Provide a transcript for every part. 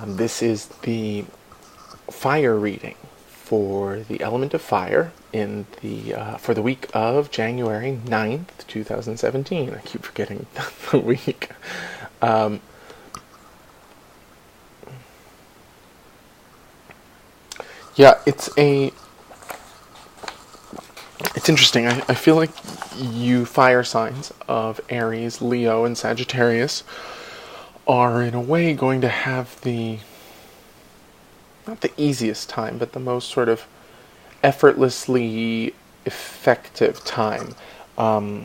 This is the fire reading for the element of fire in the for the week of January 9th, 2017. I keep forgetting the week. Yeah, it's interesting. I feel like you fire signs of Aries, Leo, and Sagittarius are in a way going to have not the easiest time, but the most sort of effortlessly effective time. I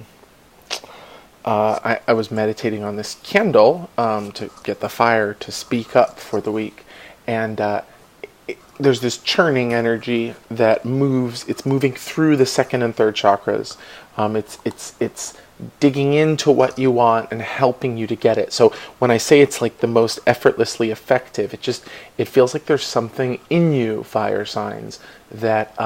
was meditating on this candle to get the fire to speak up for the week, and there's this churning energy that moves. It's moving through the second and third chakras. It's digging into what you want and helping you to get it. So when I say it's like the most effortlessly effective, it feels like there's something in you, fire signs, that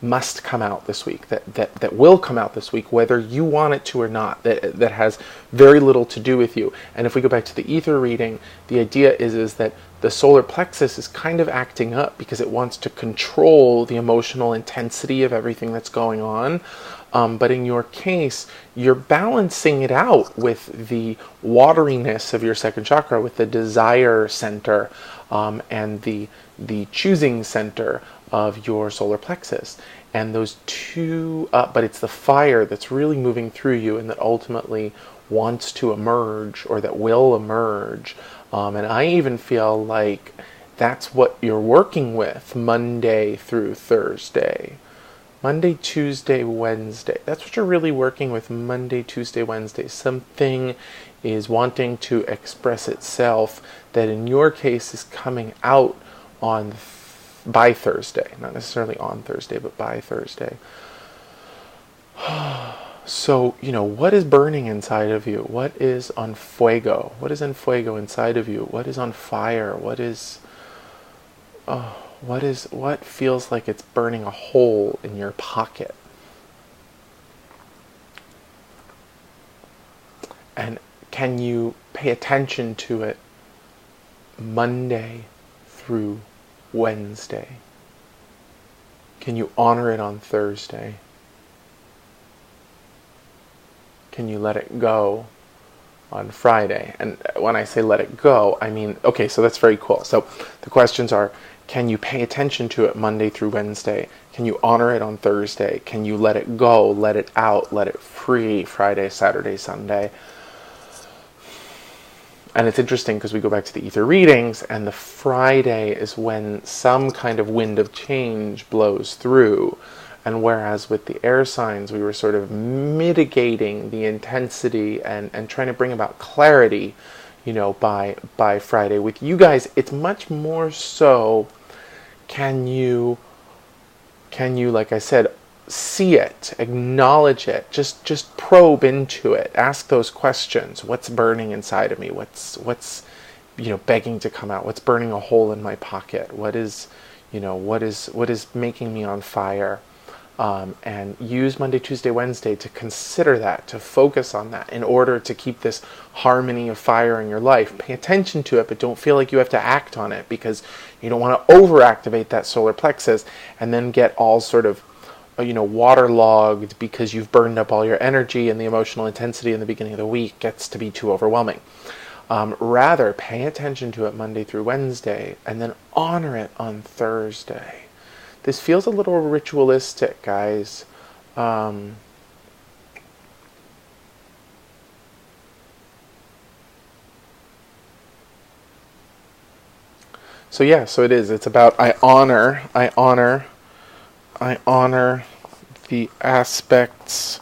must come out this week, that will come out this week, whether you want it to or not, that has very little to do with you. And if we go back to the ether reading, the idea is that the solar plexus is kind of acting up because it wants to control the emotional intensity of everything that's going on. But in your case, you're balancing it out with the wateriness of your second chakra, with the desire center and the choosing center of your solar plexus. And those two, but it's the fire that's really moving through you and that ultimately wants to emerge, or that will emerge. And I even feel like that's what you're working with Monday through Thursday. Monday, Tuesday, Wednesday. That's what you're really working with Monday, Tuesday, Wednesday. Something is wanting to express itself that in your case is coming out by Thursday. Not necessarily on Thursday, but by Thursday. So, what is burning inside of you? What is on fuego? What is en fuego inside of you? What is on fire? What feels like it's burning a hole in your pocket? And can you pay attention to it Monday through Wednesday? Can you honor it on Thursday? Can you let it go on Friday? And when I say let it go, I mean, okay, so that's very cool. So the questions are, can you pay attention to it Monday through Wednesday? Can you honor it on Thursday? Can you let it go, let it out, let it free Friday, Saturday, Sunday? And it's interesting because we go back to the ether readings, and the Friday is when some kind of wind of change blows through. And whereas with the air signs, we were sort of mitigating the intensity and trying to bring about clarity, by Friday. With you guys, it's much more so, can you, like I said, see it, acknowledge it, just probe into it, ask those questions. What's burning inside of me? What's begging to come out? What's burning a hole in my pocket? What is making me on fire? And use Monday, Tuesday, Wednesday to consider that, to focus on that in order to keep this harmony of fire in your life. Pay attention to it, but don't feel like you have to act on it, because you don't want to overactivate that solar plexus and then get all sort of waterlogged because you've burned up all your energy, and the emotional intensity in the beginning of the week gets to be too overwhelming. Rather, pay attention to it Monday through Wednesday and then honor it on Thursday. This feels a little ritualistic, guys. So it is. It's about I honor the aspects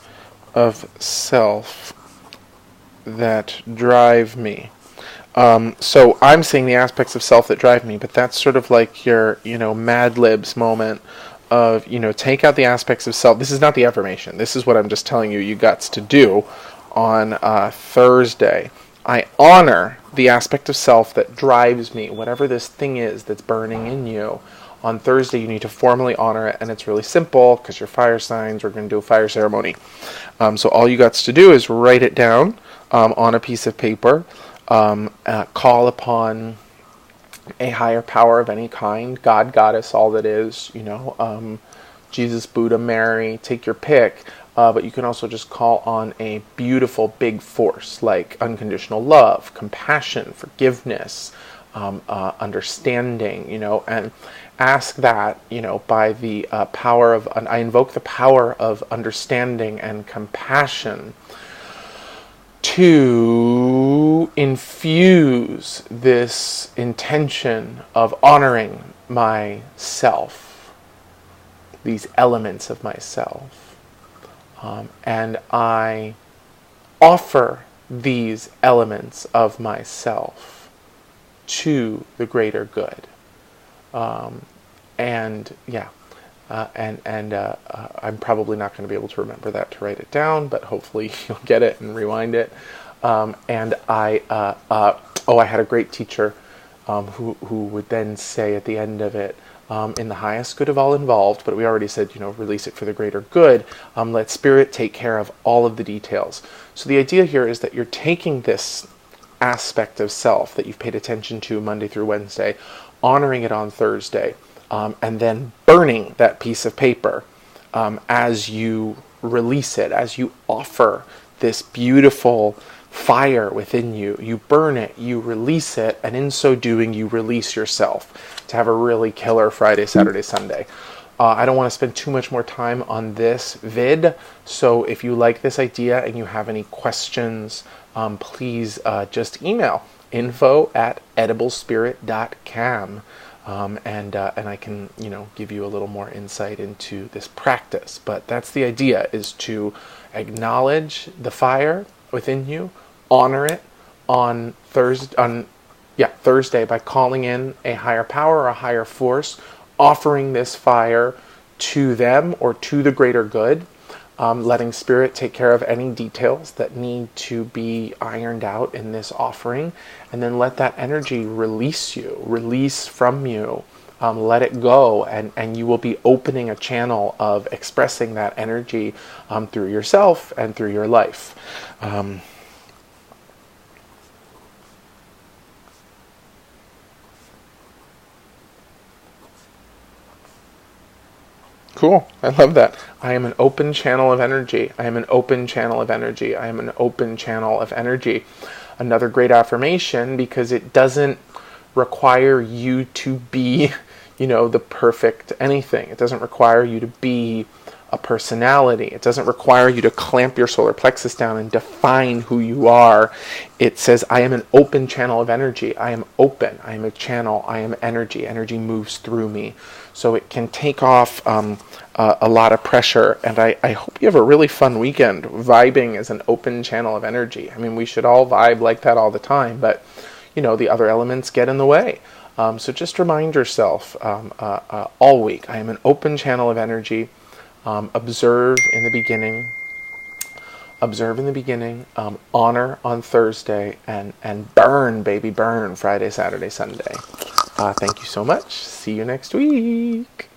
of self that drive me. So I'm saying the aspects of self that drive me, but that's sort of like your, Mad Libs moment of, take out the aspects of self. This is not the affirmation. This is what I'm just telling you got to do on Thursday. I honor the aspect of self that drives me, whatever this thing is that's burning in you. On Thursday, you need to formally honor it, and it's really simple because you're fire signs. We're going to do a fire ceremony. So all you got to do is write it down on a piece of paper. Call upon a higher power of any kind, God, Goddess, all that is, Jesus, Buddha, Mary, take your pick. But you can also just call on a beautiful big force like unconditional love, compassion, forgiveness, understanding, and ask that, by the power of, I invoke the power of understanding and compassion to infuse this intention of honoring myself, these elements of myself. And I offer these elements of myself to the greater good. I'm probably not going to be able to remember that to write it down, but hopefully you'll get it and rewind it. I had a great teacher who would then say at the end of it, in the highest good of all involved, but we already said, release it for the greater good. Let Spirit take care of all of the details. So the idea here is that you're taking this aspect of self that you've paid attention to Monday through Wednesday, honoring it on Thursday, and then burning that piece of paper as you release it, as you offer this beautiful fire within you. You burn it, you release it, and in so doing, you release yourself to have a really killer Friday, Saturday, Sunday. I don't want to spend too much more time on this vid, so if you like this idea and you have any questions, please just email info@ediblespirit.com. And I can, give you a little more insight into this practice. But that's the idea, is to acknowledge the fire within you, honor it on Thursday by calling in a higher power or a higher force, offering this fire to them or to the greater good, letting Spirit take care of any details that need to be ironed out in this offering, and then let that energy release from you, let it go, and you will be opening a channel of expressing that energy through yourself and through your life. Cool. I love that. I am an open channel of energy. I am an open channel of energy. I am an open channel of energy. Another great affirmation, because it doesn't require you to be, the perfect anything. It doesn't require you to be a personality. It doesn't require you to clamp your solar plexus down and define who you are. It says, I am an open channel of energy. I am open. I am a channel. I am energy. Energy moves through me. So it can take off a lot of pressure. And I hope you have a really fun weekend vibing as an open channel of energy. I mean, we should all vibe like that all the time, but, the other elements get in the way. So just remind yourself all week, I am an open channel of energy. Observe in the beginning, honor on Thursday, and burn, baby, burn Friday, Saturday, Sunday. Thank you so much. See you next week.